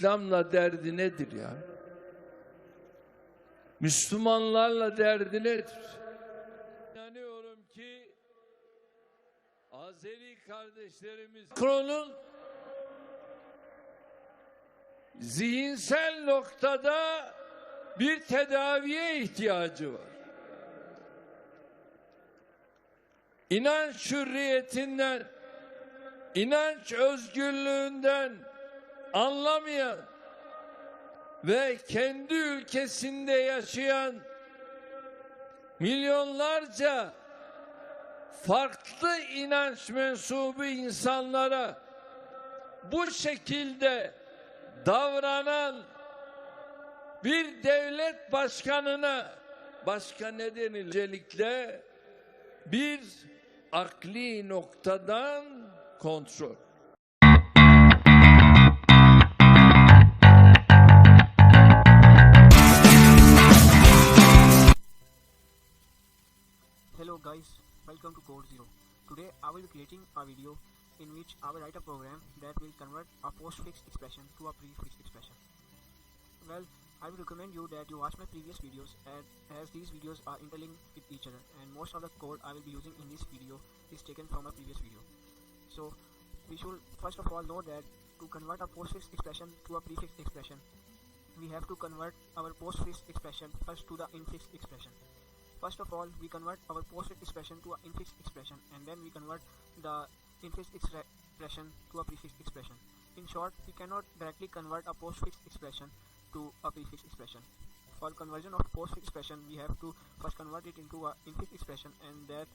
İslam'la derdi nedir ya? Müslümanlarla derdi nedir? İnanıyorum ki Azeri kardeşlerimiz Macron'un zihinsel noktada bir tedaviye ihtiyacı var. İnanç hürriyetinden, inanç özgürlüğünden anlamayan ve kendi ülkesinde yaşayan milyonlarca farklı inanç mensubu insanlara bu şekilde davranan bir devlet başkanına başka ne denir? Öncelikle bir akli noktadan kontrol. Hello guys, welcome to Code Zero. Today I will be creating a video in which I will write a program that will convert a postfix expression to a prefix expression. Well, I will recommend you that you watch my previous videos as these videos are interlinked with each other, and most of the code I will be using in this video is taken from a previous video. So we should first of all know that to convert a postfix expression to a prefix expression, we have to convert our postfix expression first to the infix expression. First of all, we convert our postfix expression to an infix expression, and then we convert the infix expression to a prefix expression. In short, we cannot directly convert a postfix expression to a prefix expression. For conversion of postfix expression, we have to first convert it into an infix expression, and that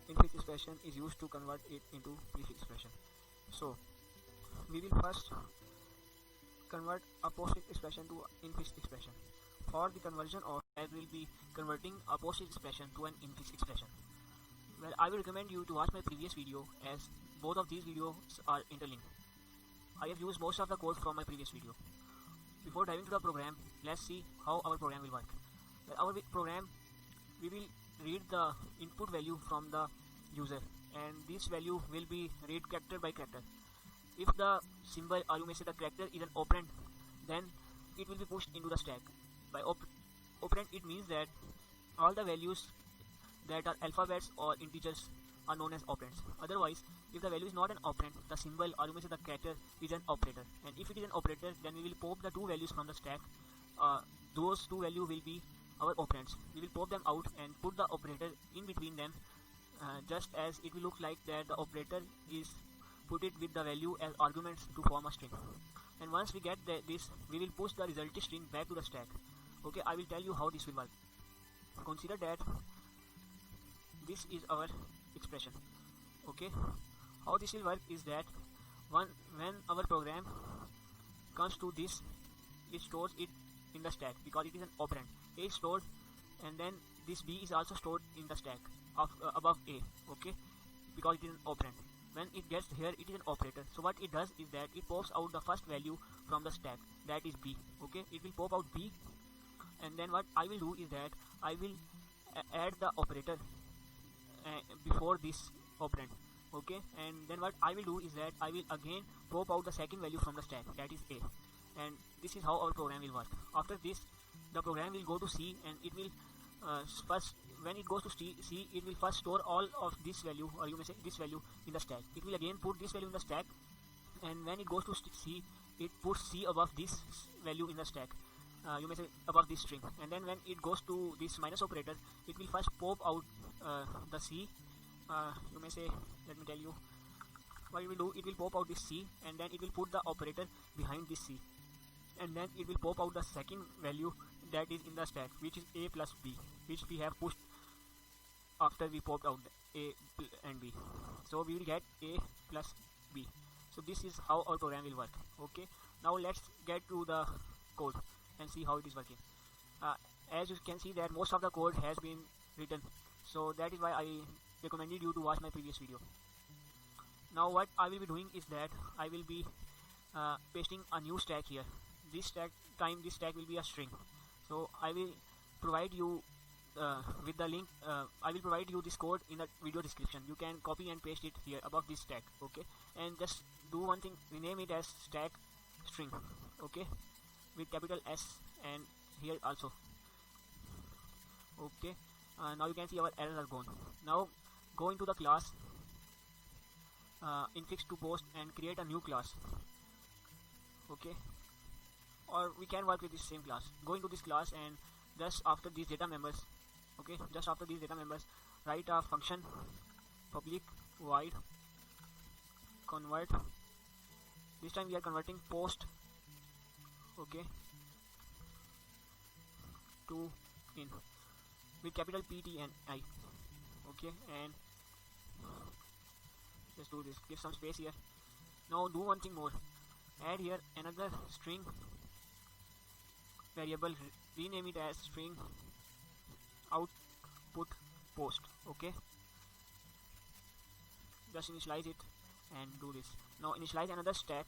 infix expression is used to convert it into prefix expression. So, we will first convert a postfix expression to an infix expression. For the conversion of that, will be converting a postfix expression to an infix expression. Well, I will recommend you to watch my previous video as both of these videos are interlinked. I have used most of the code from my previous video. Before diving to the program, let's see how our program will work. Well, our program, we will read the input value from the user, and this value will be read character by character. If the symbol, or you may say the character, is an operand, then it will be pushed into the stack. By operand, it means that all the values that are alphabets or integers are known as operands. Otherwise, if the value is not an operand, the symbol, or you may say the character, is an operator. And if it is an operator, then we will pop the two values from the stack. Those two values will be our operands. We will pop them out and put the operator in between them, just as it will look like that the operator is put it with the value as arguments to form a string. And once we get this, we will push the resulting string back to the stack. Okay, I will tell you how this will work. Consider that this is our expression. Okay, how this will work is that when our program comes to this, it stores it in the stack because it is an operand. A is stored, and then this B is also stored in the stack of above A. Okay, because it is an operand. When it gets here, it is an operator. So what it does is that it pops out the first value from the stack, that is B. Okay, it will pop out B, and then what I will do is that I will add the operator before this operand. Okay, and then what I will do is that I will again pop out the second value from the stack, that is A. And this is how our program will work. After this, the program will go to C, and it will first, when it goes to C, it will first store all of this value, or you may say this value, in the stack. It will again put this value in the stack, and when it goes to C, it puts C above this value in the stack. You may say above this string, and then when it goes to this minus operator, it will first pop out the C. You may say, let me tell you what it will do. It will pop out this C, and then it will put the operator behind this C, and then it will pop out the second value that is in the stack, which is A plus B, which we have pushed after we popped out A and B. So we will get A plus B. So this is how our program will work. Okay, now let's get to the code and see how it is working. As you can see that most of the code has been written, so that is why I recommended you to watch my previous video. Now what I will be doing is that I will be pasting a new stack here. This stack will be a string. So I will provide you with the link. I will provide you this code in the video description. You can copy and paste it here above this stack. Okay, and just do one thing, rename it as stack string. okay, with capital S, and here also. Okay, now you can see our errors are gone. Now go into the class infix to post and create a new class. Okay, or we can work with this same class. Go into this class and just after these data members, okay, just after these data members, write a function public void convert. This time we are converting post, okay, to in with capital PT and I. Okay, and just do this, give some space here. Now do one thing more, add here another string variable, rename it as string output post. Okay, just initialize it and do this. Now initialize another stack,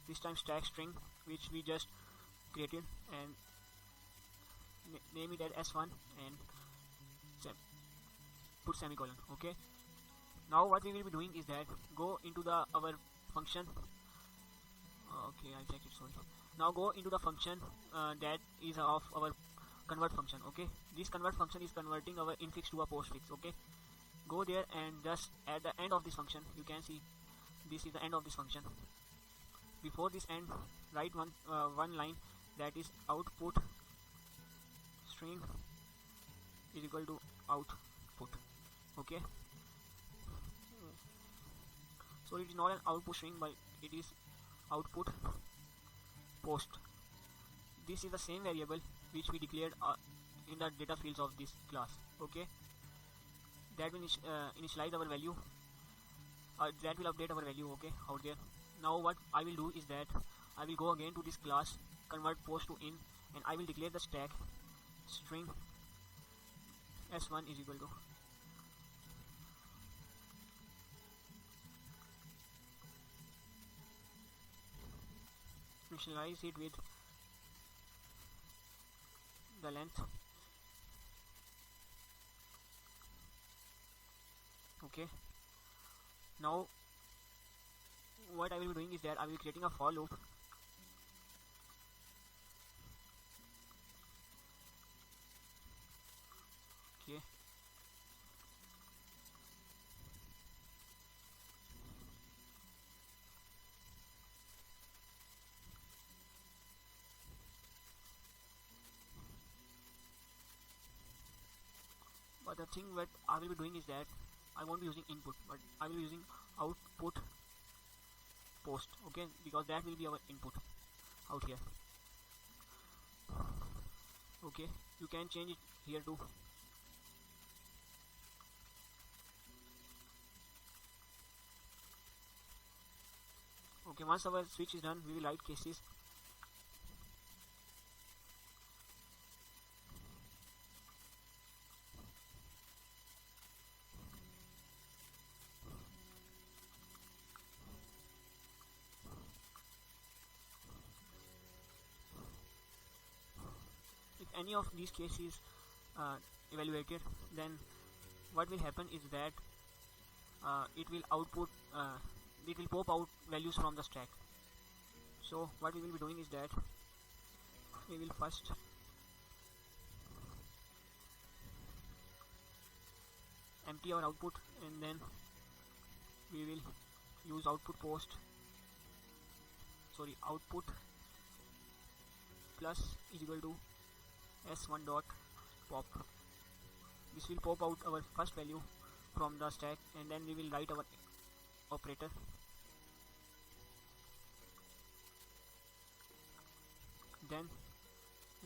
this time stack string, which we just created, and name it as S1 and put semicolon. Okay, now what we will be doing is that go into the our function. Okay, I'll check it, sorry. Now go into the function that is of our convert function. Okay, this convert function is converting our infix to a postfix. Okay, go there and just at the end of this function, you can see this is the end of this function. Before this end, write one line, that is output string is equal to output. Okay, so it is not an output string, but it is output post. This is the same variable which we declared in the data fields of this class. Okay, that will initialize our value, that will update our value, okay, out there. Now what I will do is that I will go again to this class convert post to in, and I will declare the stack string S1 is equal to initialize it with the length. Okay, now what I will be doing is that I will be creating a for loop. Okay, but the thing what I will be doing is that I won't be using input, but I will be using output post. Okay, because that will be our input out here. Okay, you can change it here too. Okay, once our switch is done, we will write cases. If any of these cases evaluated, then what will happen is that it will output it will pop out values from the stack. So what we will be doing is that we will first empty our output, and then we will use output plus is equal to s1 dot pop. This will pop out our first value from the stack, and then we will write our operator. Then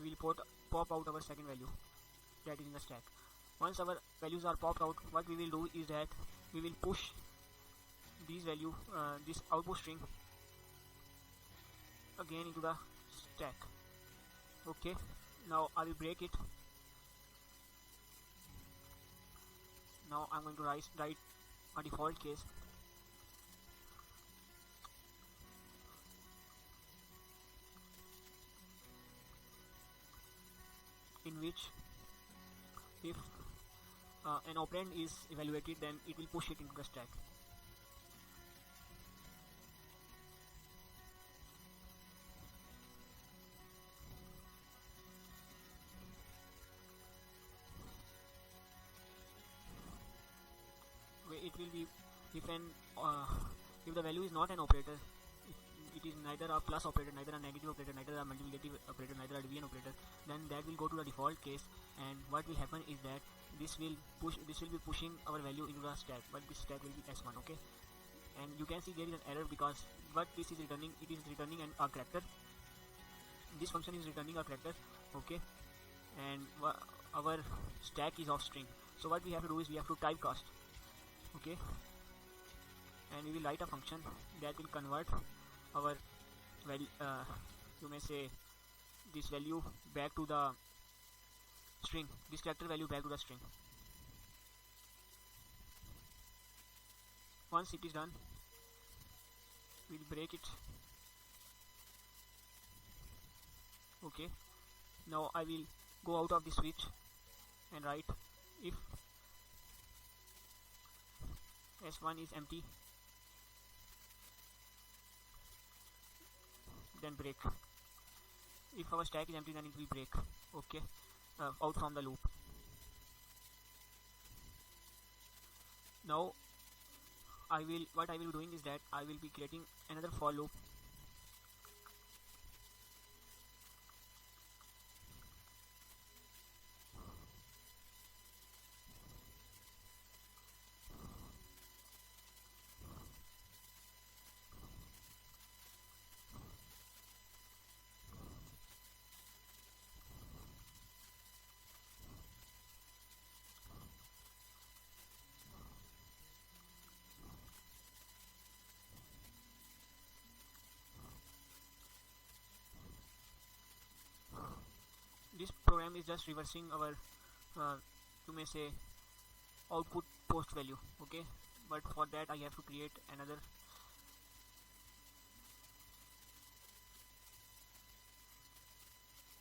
we will pop out our second value that is in the stack. Once our values are popped out, what we will do is that we will push these value, this output string again into the stack. Okay, now I will break it. Now I'm going to write a default case. In which if an operand is evaluated, then it will push it into the stack. will be if if the value is not an operator, it is neither a plus operator, neither a negative operator, neither a multiplicative operator, neither a division operator, then that will go to the default case, and what will happen is that this will be pushing our value into the stack, but this stack will be s1. Okay, and you can see there is an error because what this is returning, it is returning a character. This function is returning a character. Okay, and our stack is of string, so what we have to do is we have to typecast. Okay, and we will write a function that will convert our value, you may say, this value back to the string, this character value back to the string. Once it is done, we'll break it. Okay, now I will go out of the switch and write if s1 is empty, then break. If our stack is empty, then it will break. Okay, out from the loop. Now what I will be doing is that I will be creating another for loop. This program is just reversing our you may say output post value. Okay, but for that I have to create another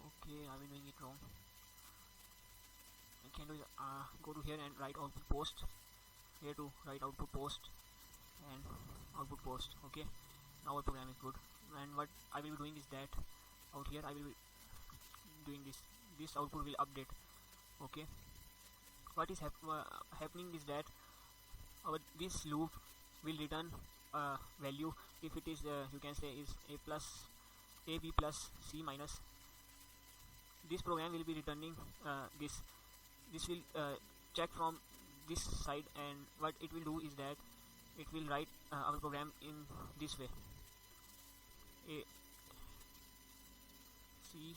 okay, I've been doing it wrong. I can do go to here and write output post, here to write output post and output post. Okay, now our program is good, and what I will be doing is that out here I will be doing this output will update. Okay, what is happening is that this loop will return value if it is you can say is a b plus c minus. This program will be returning this will check from this side, and what it will do is that it will write our program in this way: a c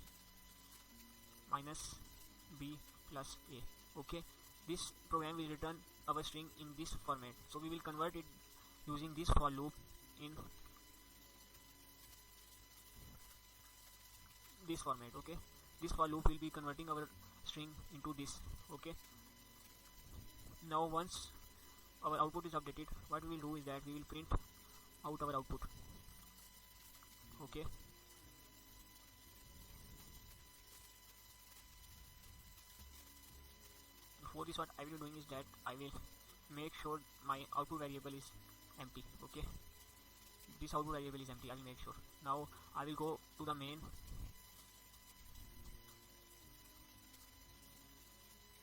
minus b plus a. Okay, this program will return our string in this format, so we will convert it using this for loop in this format. Okay, this for loop will be converting our string into this. Okay, now once our output is updated, what we will do is that we will print out our output. Okay, before this, what I will be doing is that I will make sure my output variable is empty. Okay, this output variable is empty. I will make sure. Now I will go to the main.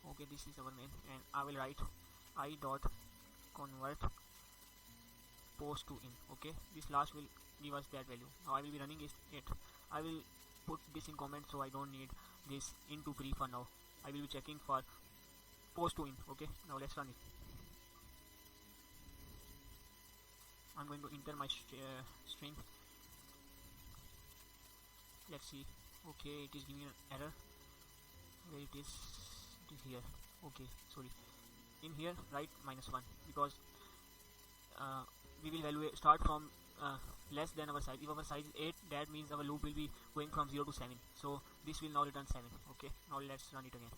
Okay, this is our main, and I will write I dot convert post to in. Okay, this last will give us that value. Now I will be running it. I will put this in comment, so I don't need this into pre for now. I will be checking for post to in. Okay, now let's run it. I'm going to enter my string. Let's see. Okay, it is giving an error. Where it is here. Okay, sorry. In here write -1 because we will start from less than our size. If our size is 8, that means our loop will be going from 0 to 7. So this will now return 7. Okay, now let's run it again.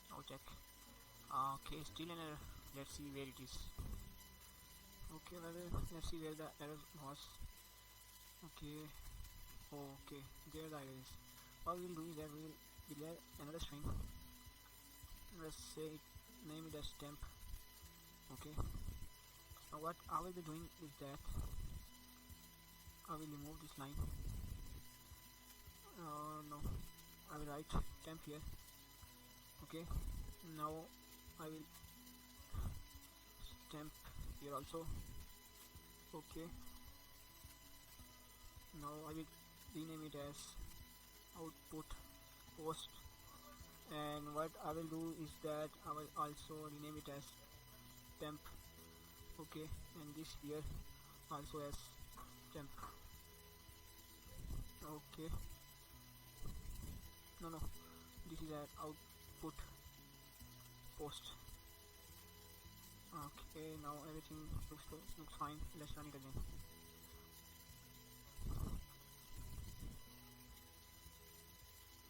Now check. Okay, still an error. Let's see where it is. Okay, let's see where the error was. Okay. Okay, there the error is. What we will do is that we will declare another string. Let's say name it as temp. Okay. Now what I will be doing is that I will remove this line. No, I will write temp here. Okay, Now I will stamp here also. Okay, now I will rename it as output post, and what I will do is that I will also rename it as temp. Okay, and this here also as temp. Okay, no, this is an output post. Okay, now everything looks fine. Let's run it again.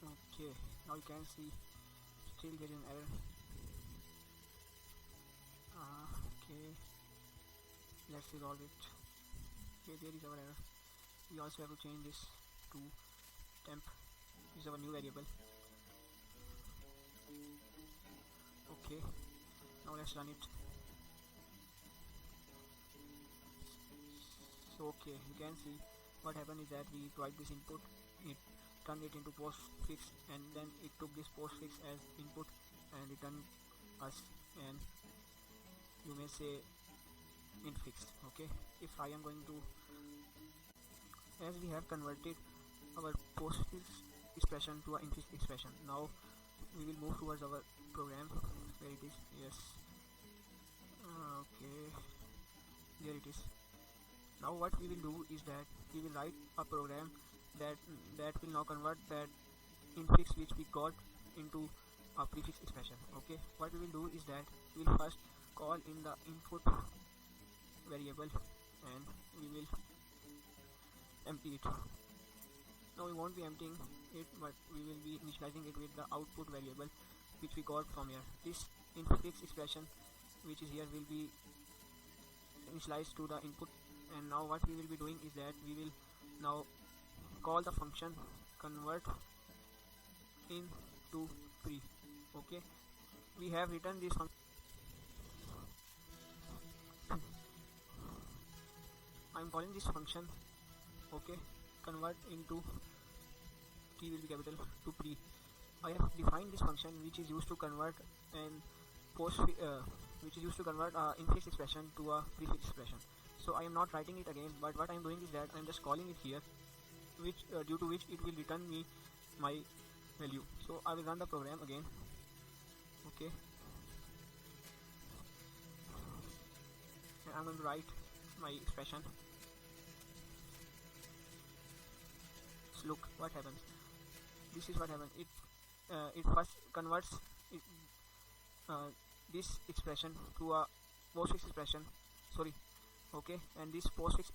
Okay, now you can see still there is an error. Okay, let's resolve it. Okay, there is our error. We also have to change this to temp. This is our new variable. Okay, now let's run it. So okay, you can see what happened is that we provide this input, it turned it into postfix, and then it took this postfix as input and returned us and you may say infix. Okay, if I am going to, as we have converted our postfix expression to an infix expression, now we will move towards our program. Where it is? Yes. Okay, there it is. Now what we will do is that we will write a program that will now convert that infix which we got into a prefix expression. Okay, what we will do is that we will first call in the input variable and we will empty it. Now we won't be emptying it, but we will be initializing it with the output variable which we got from here. This infix expression which is here will be initialized to the input, and now what we will be doing is that we will now call the function convert into pre. Okay, we have written this function. I am calling this function, okay, convert into T will be capital to pre. I have defined this function which is used to convert an which is used to convert infix expression to a prefix expression. So I am not writing it again, but what I am doing is that I am just calling it here, which due to which it will return me my value. So I will run the program again. Okay, and I'm going to write my expression. So look what happens. This is what happens. It first converts this expression to a postfix expression. Sorry. Okay, and this postfix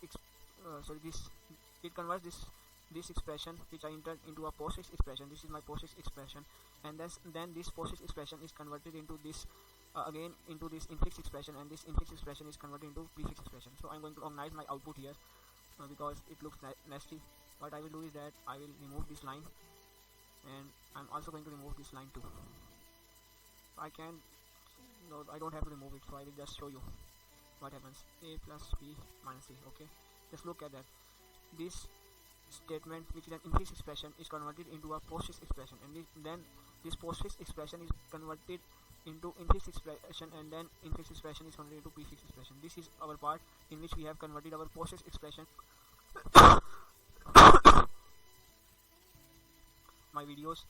it converts this expression which I entered into a postfix expression. This is my postfix expression, and then this postfix expression is converted into this again into this infix expression, and this infix expression is converted into prefix expression. So I'm going to organize my output here because it looks nasty. What I will do is that I will remove this line, and I'm also going to remove this line too. I don't have to remove it, so I will just show you what happens. A plus b minus c. Okay, just look at that. This statement, which is an infix expression, is converted into a postfix expression, and then this postfix expression is converted into infix expression, and then infix expression is converted into prefix expression. This is our part in which we have converted our postfix expression. My videos